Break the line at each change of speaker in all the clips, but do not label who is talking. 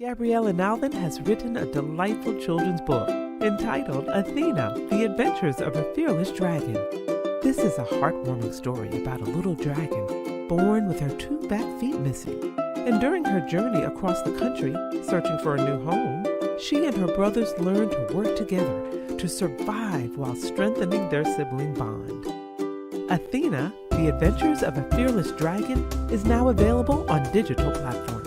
Gabriella Nalvin has written a delightful children's book entitled Athena, The Adventures of a Fearless Dragon. This is a heartwarming story about a little dragon born with her two back feet missing. And during her journey across the country, searching for a new home, she and her brothers learn to work together to survive while strengthening their sibling bond. Athena, The Adventures of a Fearless Dragon is now available on digital platforms.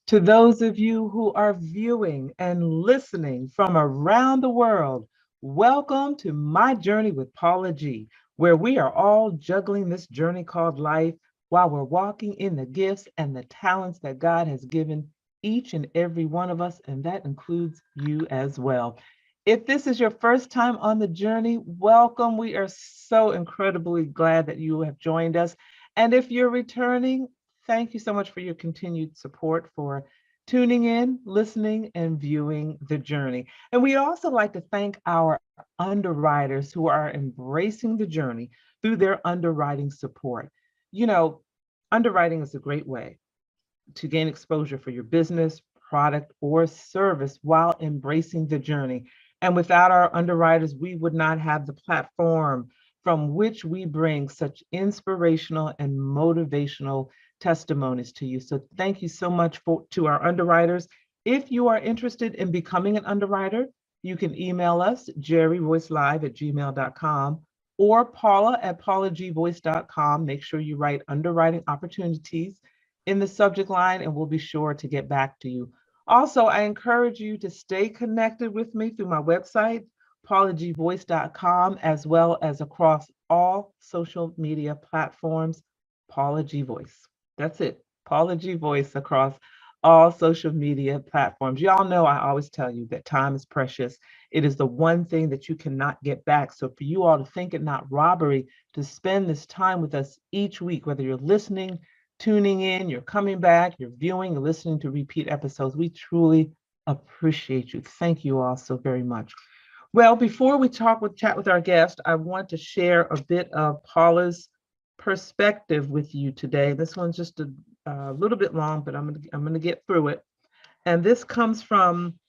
To those of you who are viewing and listening from around the world, welcome to My Journey with Paula G, where we are all juggling this journey called life while we're walking in the gifts and the talents that God has given each and every one of us, and that includes you as well. If this is your first time on the journey, welcome. We are so incredibly glad that you have joined us. And if you're returning, thank you so much for your continued support, for tuning in, listening, and viewing the journey. And we'd also like to thank our underwriters who are embracing the journey through their underwriting support. You know, underwriting is a great way to gain exposure for your business, product, or service while embracing the journey. And without our underwriters, we would not have the platform from which we bring such inspirational and motivational testimonies to you. So thank you so much to our underwriters. If you are interested in becoming an underwriter, you can email us, jerryvoicelive@gmail.com or paula@paulagvoice.com. Make sure you write underwriting opportunities in the subject line and we'll be sure to get back to you. Also, I encourage you to stay connected with me through my website, paulagvoice.com, as well as across all social media platforms, Paula G Voice. That's it, Paula G Voice across all social media platforms. Y'all know I always tell you that time is precious. It is the one thing that you cannot get back. So for you all to think it not robbery to spend this time with us each week, whether you're listening, tuning in, you're coming back, you're viewing, you're listening to repeat episodes, we truly appreciate you. Thank you all so very much. Well, before we chat with our guest, I want to share a bit of Paula's perspective with you today. This one's just a little bit long, but I'm gonna get through it. And this comes from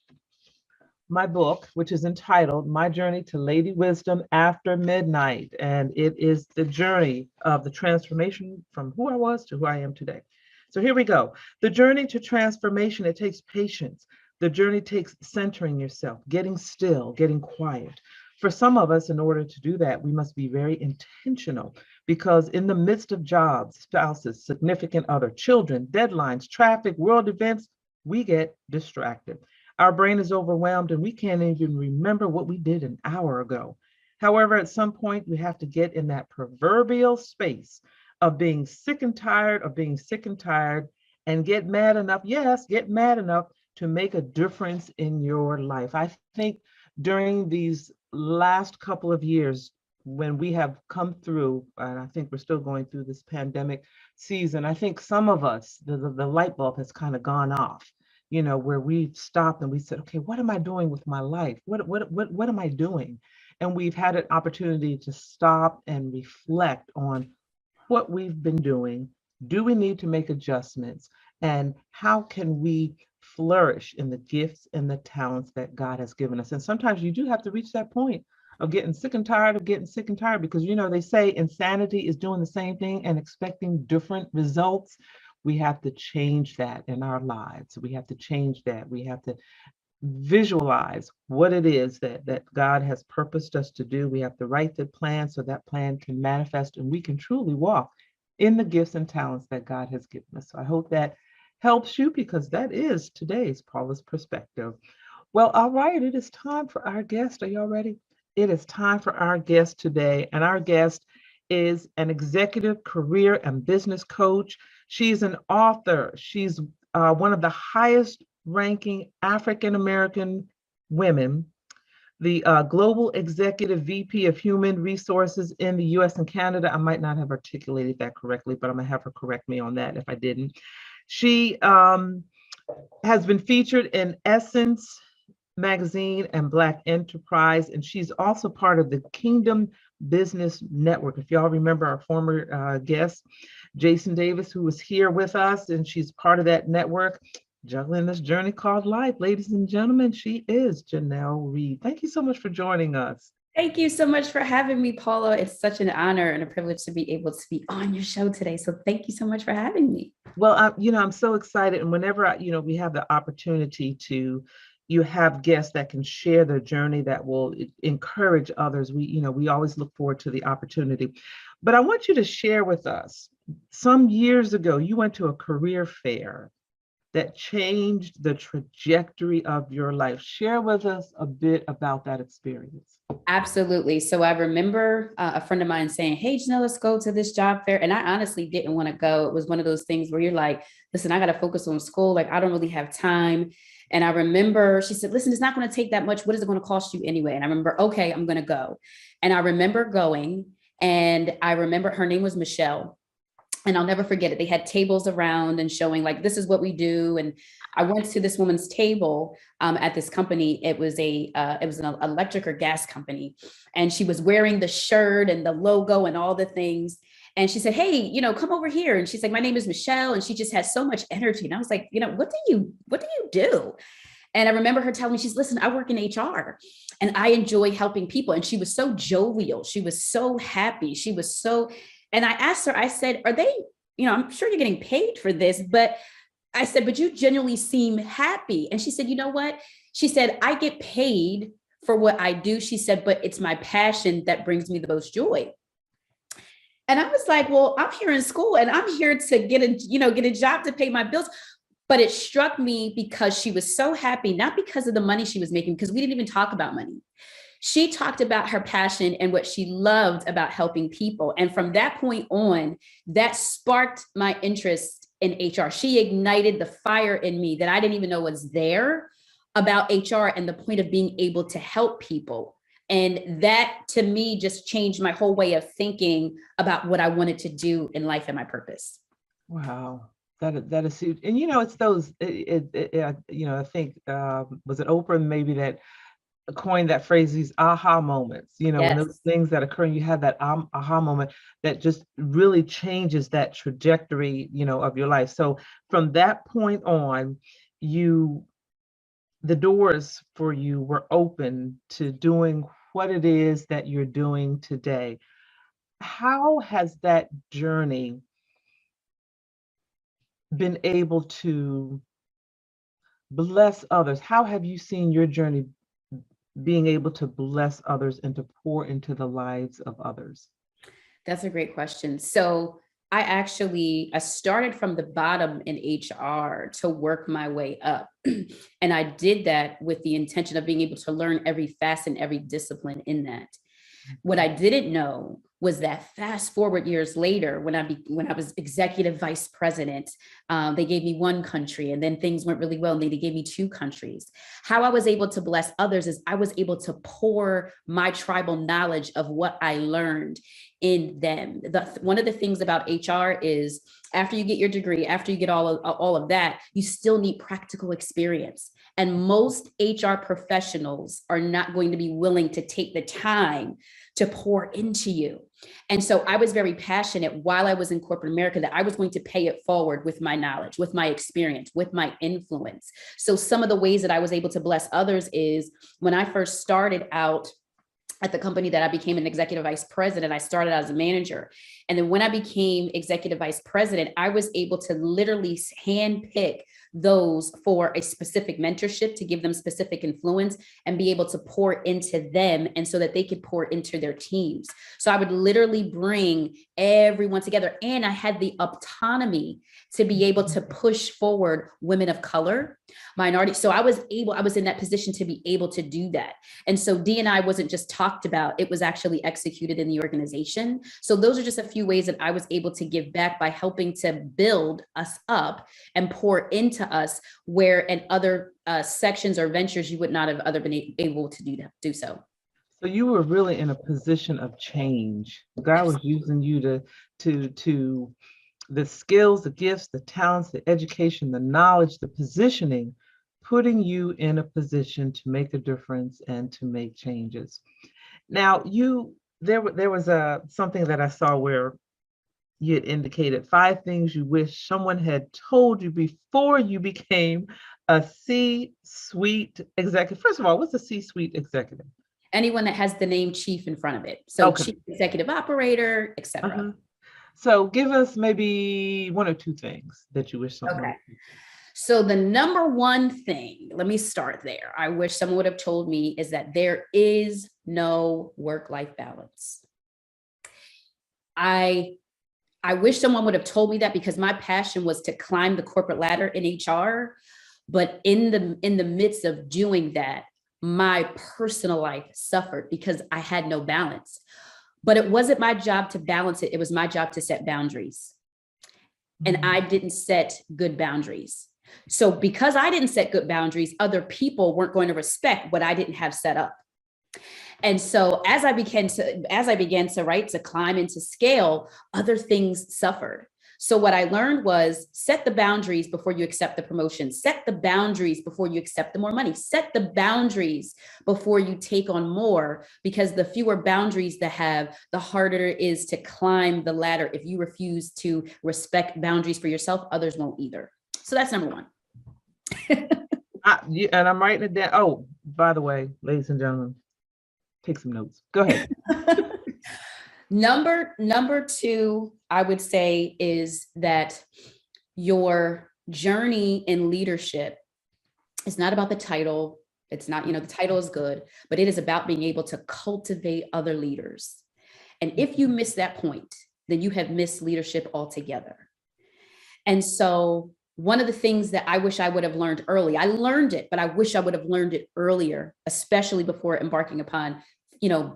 my book, which is entitled My Journey to Lady Wisdom After Midnight. And it is the journey of the transformation from who I was to who I am today. So here we go. The journey to transformation, it takes patience. The journey takes centering yourself, getting still, getting quiet. For some of us, in order to do that, we must be very intentional because in the midst of jobs, spouses, significant other, children, deadlines, traffic, world events, we get distracted. Our brain is overwhelmed and we can't even remember what we did an hour ago. However, at some point, we have to get in that proverbial space of being sick and tired of being sick and tired and get mad enough, yes, get mad enough to make a difference in your life. I think during these last couple of years, when we have come through, and I think we're still going through this pandemic season, I think some of us, the light bulb has kind of gone off, you know, where we stopped and we said, okay, what am I doing with my life? What am I doing? And we've had an opportunity to stop and reflect on what we've been doing. Do we need to make adjustments? And how can we flourish in the gifts and the talents that God has given us? And sometimes you do have to reach that point of getting sick and tired of getting sick and tired, because, you know, they say insanity is doing the same thing and expecting different results. We have to change that in our lives. We have to change that. We have to visualize what it is that God has purposed us to do. We have to write the plan so that plan can manifest and we can truly walk in the gifts and talents that God has given us. So I hope that helps you, because that is today's Paula's perspective. Well, all right, it is time for our guest. Are y'all ready? It is time for our guest today. And our guest is an executive career and business coach. She's an author. She's one of the highest ranking African-American women, the Global Executive VP of Human Resources in the US and Canada. I might not have articulated that correctly, but I'm gonna have her correct me on that if I didn't. She has been featured in Essence Magazine and Black Enterprise, and she's also part of the Kingdom Business Network. If y'all remember our former guest, Jason Davis, who was here with us, and she's part of that network, juggling this journey called life. Ladies and gentlemen, she is Janelle Reid. Thank you so much for joining us.
Thank you so much for having me, Paula. It's such an honor and a privilege to be able to be on your show today. So thank you so much for having me.
Well, I'm so excited, and whenever we have the opportunity to, you have guests that can share their journey that will encourage others. We always look forward to the opportunity. But I want you to share with us, some years ago, you went to a career fair that changed the trajectory of your life. Share with us a bit about that experience.
Absolutely. So I remember a friend of mine saying, "Hey, Janelle, let's go to this job fair." And I honestly didn't want to go. It was one of those things where you're like, listen, I got to focus on school. Like, I don't really have time. And I remember she said, listen, it's not going to take that much. What is it going to cost you anyway? And I remember, okay, I'm going to go. And I remember going, and I remember her name was Michelle. And I'll never forget it. They had tables around and showing like, this is what we do. And I went to this woman's table at this company. It was an electric or gas company. And she was wearing the shirt and the logo and all the things. And she said, hey, come over here. And she's like, my name is Michelle. And she just has so much energy. And I was like, what do you do? And I remember her telling me, listen, I work in HR and I enjoy helping people. And she was so jovial. She was so happy. And I asked her, I said, are they, I'm sure you're getting paid for this, but I said, but you genuinely seem happy. And she said, you know what? She said, I get paid for what I do. She said, but it's my passion that brings me the most joy. And I was like, well, I'm here in school and I'm here to get a job to pay my bills. But it struck me because she was so happy, not because of the money she was making, because we didn't even talk about money. She talked about her passion and what she loved about helping people. And from that point on, that sparked my interest in HR. She ignited the fire in me that I didn't even know was there about HR and the point of being able to help people. And that to me just changed my whole way of thinking about what I wanted to do in life and my purpose.
Wow. That is huge. And it's those, I think, was it Oprah maybe that coined that phrase, these aha moments,
Yes.
when those things that occur, and you have that aha moment that just really changes that trajectory, of your life. So from that point on, the doors for you were open to doing what it is that you're doing today. How has that journey been able to bless others? How have you seen your journey being able to bless others and to pour into the lives of others?
That's a great question. So I started from the bottom in HR to work my way up. And I did that with the intention of being able to learn every facet and every discipline in that. What I didn't know was that fast forward years later, when I was executive vice president, they gave me one country, and then things went really well, and they gave me two countries. How I was able to bless others is I was able to pour my tribal knowledge of what I learned in them. One of the things about HR is after you get your degree, after you get all of that, you still need practical experience. And most HR professionals are not going to be willing to take the time to pour into you. And so I was very passionate while I was in corporate America that I was going to pay it forward with my knowledge, with my experience, with my influence. So some of the ways that I was able to bless others is when I first started out at the company that I became an executive vice president, I started as a manager. And then when I became executive vice president, I was able to literally handpick those for a specific mentorship to give them specific influence and be able to pour into them and so that they could pour into their teams. So I would literally bring everyone together, and I had the autonomy to be able to push forward women of color, minority. So I was in that position to be able to do that. And so D&I wasn't just talked about, it was actually executed in the organization. So those are just a few ways that I was able to give back by helping to build us up and pour into us, where in other sections or ventures you would not have been able to do so.
So you were really in a position of change. God was using you to the skills, the gifts, the talents, the education, the knowledge, the positioning, putting you in a position to make a difference and to make changes. Now, there was something that I saw where you had indicated 5 things you wish someone had told you before you became a C-suite executive. First of all, what's a C-suite executive?
Anyone that has the name chief in front of it. So
Okay.
chief executive operator, etc.
Uh-huh. So give us maybe 1 or 2 things that you wish someone.
Okay. So the number one thing, let me start there, I wish someone would have told me is that there is no work-life balance. I wish someone would have told me that, because my passion was to climb the corporate ladder in HR. But in the midst of doing that, my personal life suffered because I had no balance. But it wasn't my job to balance it. It was my job to set boundaries. And I didn't set good boundaries. So because I didn't set good boundaries, other people weren't going to respect what I didn't have set up. And so as I began to right, to climb and to scale, other things suffered. So what I learned was set the boundaries before you accept the promotion, set the boundaries before you accept the more money, set the boundaries before you take on more, because the fewer boundaries that have, the harder it is to climb the ladder. If you refuse to respect boundaries for yourself, others won't either. So that's number one.
And I'm writing it down. Oh, by the way, ladies and gentlemen, take some notes. Go ahead.
Number two, I would say, is that your journey in leadership is not about the title. It's not, the title is good, but it is about being able to cultivate other leaders. And if you miss that point, then you have missed leadership altogether. And so one of the things that I wish I would have learned early, I learned it, but I wish I would have learned it earlier, especially before embarking upon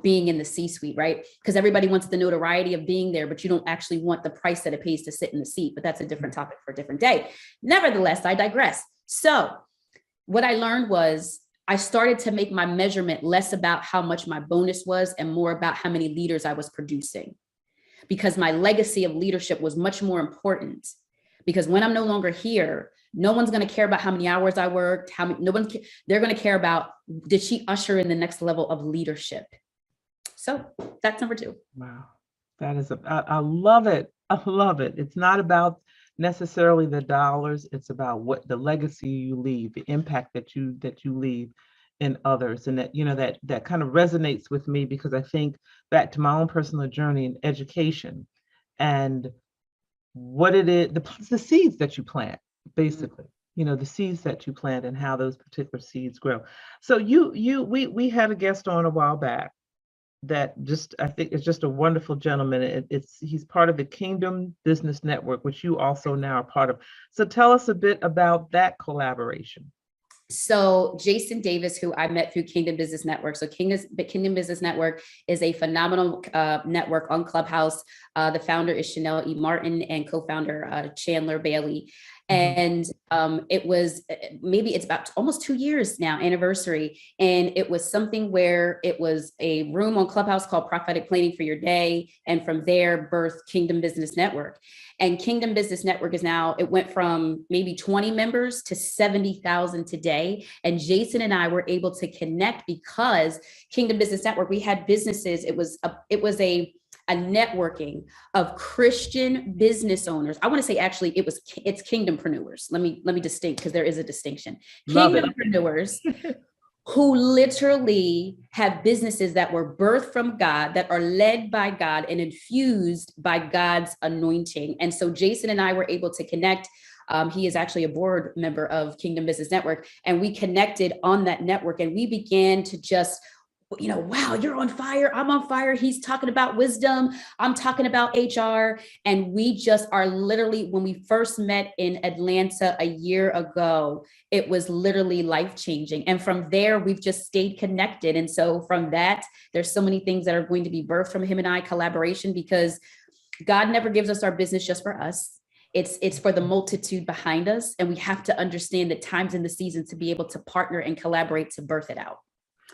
being in the C-suite, right? Because everybody wants the notoriety of being there, but you don't actually want the price that it pays to sit in the seat. But that's a different topic for a different day. Nevertheless, I digress. So what I learned was I started to make my measurement less about how much my bonus was and more about how many leaders I was producing, because my legacy of leadership was much more important. Because when I'm no longer here, no one's going to care about how many hours I worked, they're going to care about, did she usher in the next level of leadership? So that's number two.
Wow. That is, I love it. I love it. It's not about necessarily the dollars. It's about what the legacy you leave, the impact that you leave in others. And that kind of resonates with me, because I think back to my own personal journey in education and what it is, the seeds that you plant, basically, the seeds that you plant and how those particular seeds grow. So we had a guest on a while back that I think is just a wonderful gentleman. He's part of the Kingdom Business Network, which you also now are part of. So tell us a bit about that collaboration.
So Jason Davis, who I met through Kingdom Business Network. So Kingdom Business Network is a phenomenal network on Clubhouse. The founder is Janelle E. Martin and co-founder Chandler Bailey. And it's about almost 2 years now, anniversary. And it was something where it was a room on Clubhouse called Prophetic Planning for Your Day. And from there, birthed Kingdom Business Network. And Kingdom Business Network it went from maybe 20 members to 70,000 today. And Jason and I were able to connect because Kingdom Business Network, we had businesses. It was a networking of Christian business owners. I want to say actually it's kingdompreneurs. Let me distinct, because there is a distinction. Kingdompreneurs who literally have businesses that were birthed from God, that are led by God and infused by God's anointing. And so Jason and I were able to connect. He is actually a board member of Kingdom Business Network, and we connected on that network, and we began to just, wow, you're on fire. I'm on fire. He's talking about wisdom. I'm talking about HR. And we just are literally, when we first met in Atlanta a year ago, it was literally life-changing. And from there, we've just stayed connected. And so from that, there's so many things that are going to be birthed from him and I collaboration, because God never gives us our business just for us. It's for the multitude behind us. And we have to understand the times and the seasons to be able to partner and collaborate to birth it out.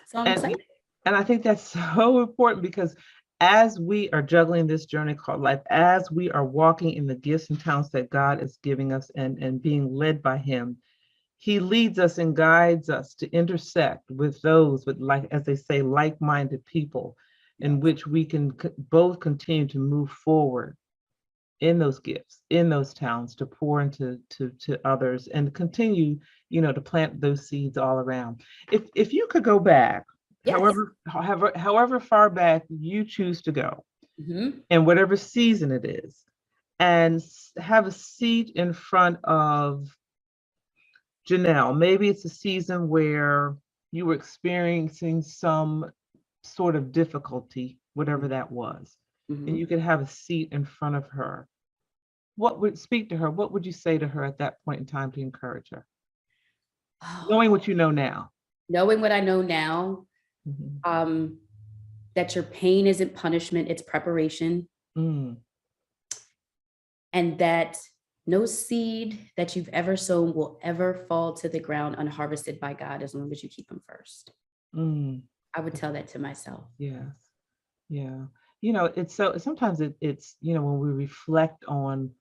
So I'm excited.
And I think that's so important, because as we are juggling this journey called life, as we are walking in the gifts and talents that God is giving us and being led by him, he leads us and guides us to intersect with those with, like, as they say, like-minded people, in which we can both continue to move forward in those gifts, in those talents, to pour into to others, and continue, to plant those seeds all around. If you could go back,
Yes.
however far back you choose to go,
Mhm.
in whatever season it is, and have a seat in front of Janelle. Maybe it's a season where you were experiencing some sort of difficulty, whatever that was, and you
Mhm.
could have a seat in front of her. What would speak to her? What would you say to her at that point in time to encourage her, knowing
Oh,
what you know now?
knowing what I know now,
Mhm.
um, that your pain isn't punishment, it's preparation,
Mm,
and that no seed that you've ever sown will ever fall to the ground unharvested by God as long as you keep Him first.
mm,
I would tell that to myself.
yes, yeah. It's so sometimes it's when we reflect on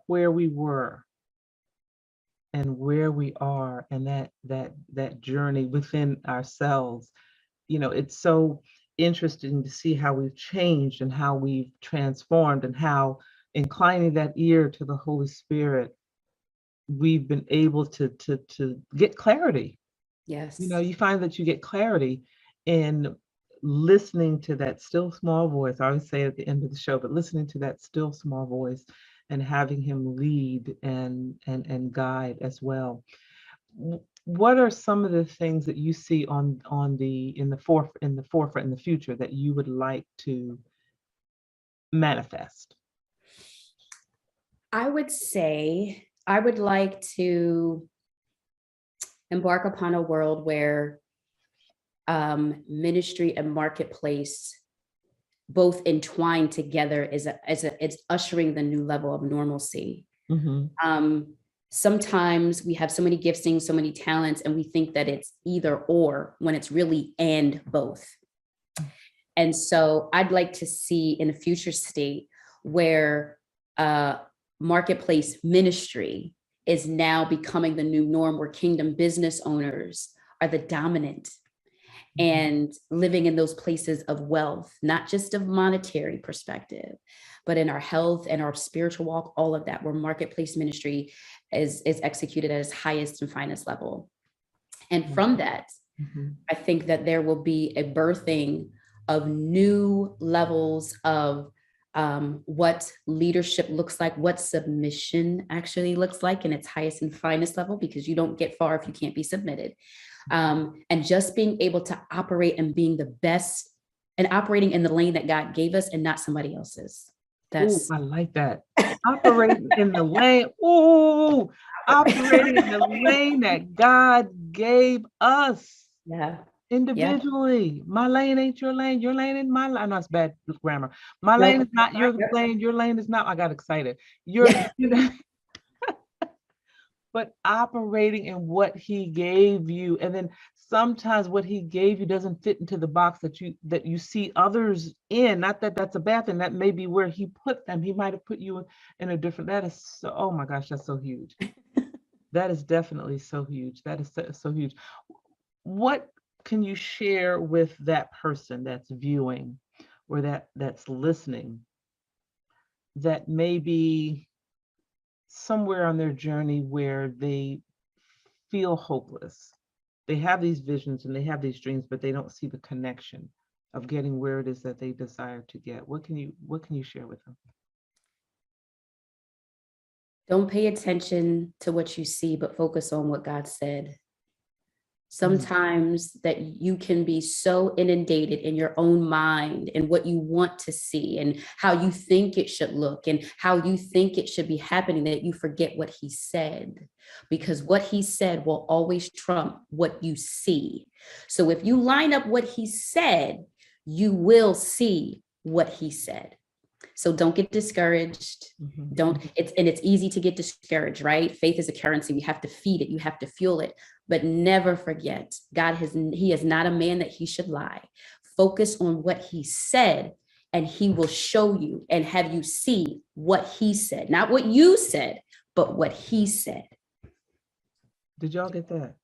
where we were and where we are, and that journey within ourselves, it's so interesting to see how we've changed and how we've transformed, and how inclining that ear to the Holy Spirit, we've been able to get clarity.
Yes.
You find that you get clarity in listening to that still small voice. I always say at the end of the show, but listening to that still small voice and having him lead and guide as well. What are some of the things that you see on the in the forefront in the future that you would like to manifest?
I would say I would like to embark upon a world where ministry and marketplace both entwined together it's ushering the new level of normalcy.
Mm-hmm.
Um, Sometimes we have so many giftings, so many talents, and we think that it's either or when it's really and both. And so I'd like to see in a future state where uh, marketplace ministry is now becoming the new norm, where kingdom business owners are the dominant and living in those places of wealth, not just of monetary perspective, but in our health and our spiritual walk, all of that, where marketplace ministry is executed at its highest and finest level. And from that,
Mm-hmm.
I think that there will be a birthing of new levels of what leadership looks like, what submission actually looks like in its highest and finest level, because you don't get far if you can't be submitted. And just being able to operate and being the best and operating in the lane that God gave us and not somebody else's.
Oh,
That's
I like that. Operating in the lane. Oh, operating in the lane that God gave us
yeah, yeah.
individually. My lane ain't your lane. Your lane ain't my lane. I know it's bad grammar. My lane
Nope.
is not your
Yep.
lane. Your lane is not. I got excited. You're,
Yeah.
but operating in what he gave you, and then sometimes what he gave you doesn't fit into the box that you see others in. Not that that's a bad thing, that may be where he put them. He might have put you in a different. That is so, oh my gosh, that's so huge. That is definitely so huge. That is so huge. What can you share with that person that's viewing, or that's listening, that may be somewhere on their journey where they feel hopeless? They have these visions and they have these dreams, but they don't see the connection of getting where it is that they desire to get. What can you share with them?
Don't pay attention to what you see, but focus on what God said.
Mm,
Sometimes that you can be so inundated in your own mind and what you want to see and how you think it should look and how you think it should be happening, that you forget what he said, because what he said will always trump what you see. So if you line up what he said, you will see what he said. So don't get discouraged.
mhm,
Don't,
mhm.
it's easy to get discouraged, right? Faith is a currency. We have to feed it, you have to fuel it. But never forget, he is not a man that he should lie. Focus on what he said, and he will show you and have you see what he said, not what you said, but what he said.
Did y'all get that?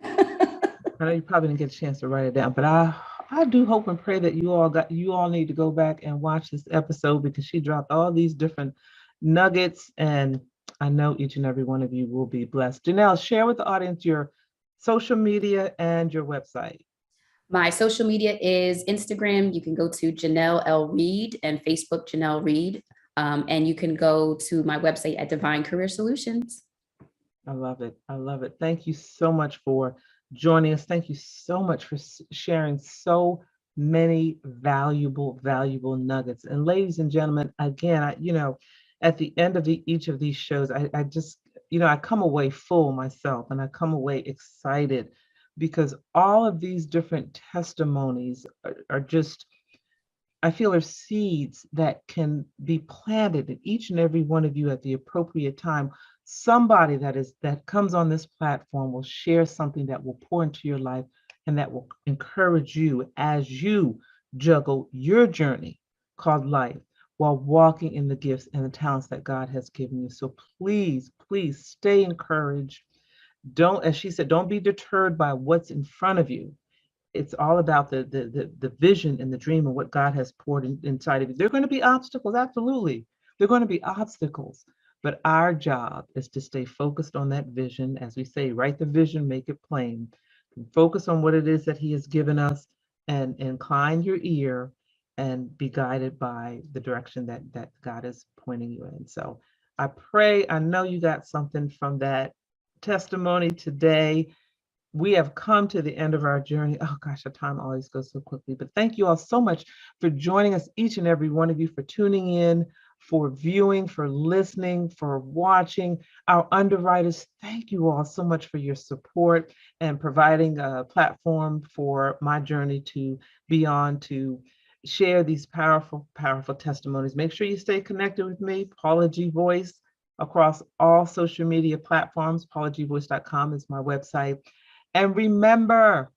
I know you probably didn't get a chance to write it down, but I do hope and pray that you all need to go back and watch this episode, because she dropped all these different nuggets, and I know each and every one of you will be blessed. Janelle, share with the audience your social media and your website.
My social media is Instagram. You can go to Janelle L. Reid, and Facebook, Janelle Reid. And you can go to my website at Divine Career Solutions.
I love it. I love it. Thank you so much for joining us. Thank you so much for sharing so many valuable nuggets. And ladies and gentlemen, again, at the end of each of these shows, I just, I come away full myself, and I come away excited because all of these different testimonies are just, I feel, are seeds that can be planted in each and every one of you at the appropriate time. Somebody that comes on this platform will share something that will pour into your life and that will encourage you as you juggle your journey called life while walking in the gifts and the talents that God has given you. So please stay encouraged. Don't, as she said, don't be deterred by what's in front of you. It's all about the vision and the dream and what God has poured inside of you. There are going to be obstacles, absolutely. There are going to be obstacles, but our job is to stay focused on that vision. As we say, write the vision, make it plain. Focus on what it is that He has given us, and incline your ear and be guided by the direction that God is pointing you in. So I pray, I know you got something from that testimony today. We have come to the end of our journey. Oh gosh, the time always goes so quickly. But thank you all so much for joining us, each and every one of you, for tuning in, for viewing, for listening, for watching. Our underwriters, thank you all so much for your support and providing a platform for my journey to be on to share these powerful testimonies. Make sure you stay connected with me, Paula G. Voice, across all social media platforms. PaulaGVoice.com is my website. And remember,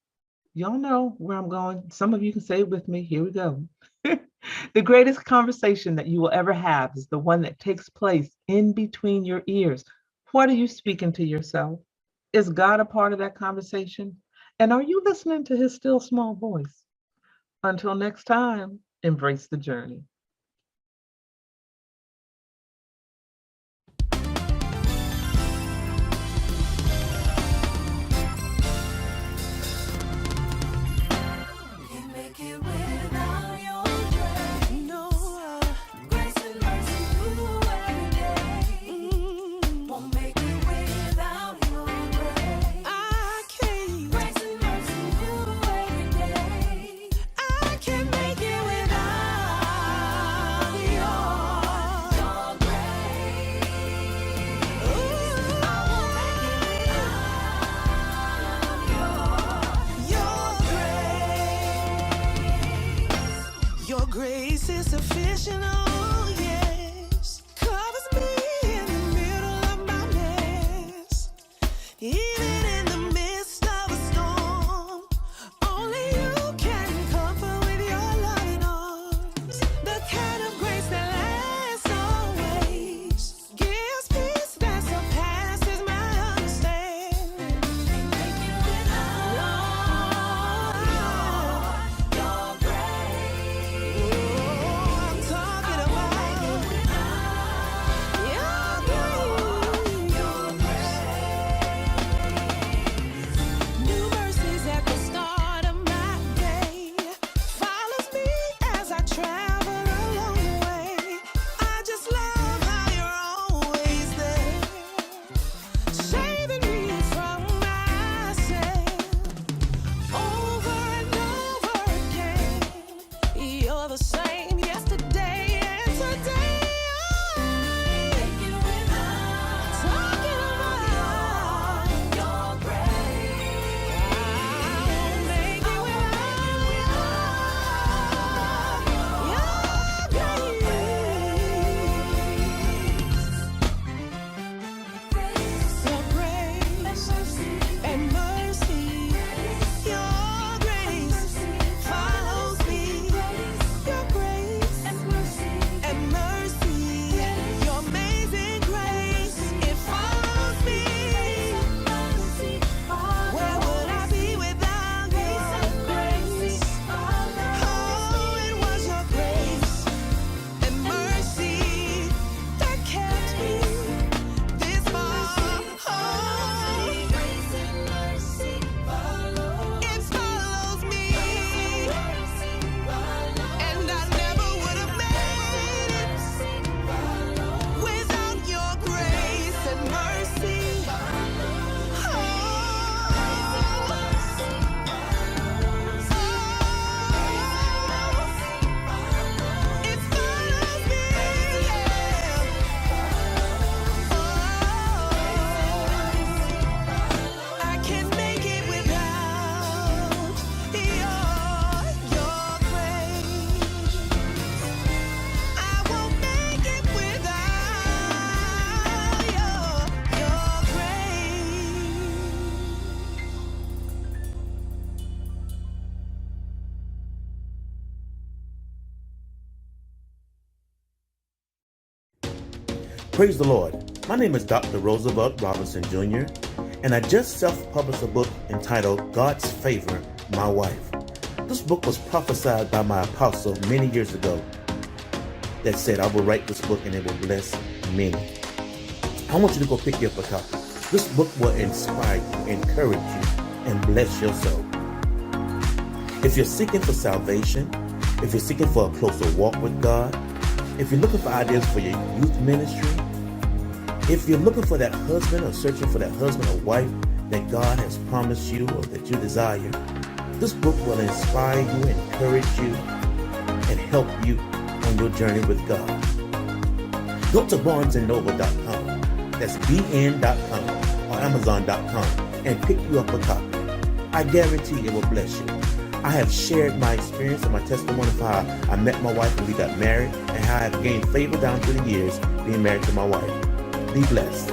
y'all know where I'm going. Some of you can say it with me. Here we go. The greatest conversation that you will ever have is the one that takes place in between your ears. What are you speaking to yourself? Is God a part of that conversation? And are you listening to His still small voice? Until next time, embrace the journey.
Praise the Lord. My name is Dr. Roosevelt Robinson Jr., and I just self-published a book entitled God's Favor, My Wife. This book was prophesied by my apostle many years ago that said, I will write this book and it will bless many. I want you to go pick you up a copy. This book will inspire you, encourage you, and bless your soul. If you're seeking for salvation, if you're seeking for a closer walk with God, if you're looking for ideas for your youth ministry, if you're looking for that husband or searching for that husband or wife that God has promised you or that you desire, this book will inspire you, encourage you, and help you on your journey with God. Go to barnesandnoble.com, that's bn.com or amazon.com, and pick you up a copy. I guarantee it will bless you. I have shared my experience and my testimony of how I met my wife and we got married, and how I have gained favor down through the years being married to my wife. Be blessed.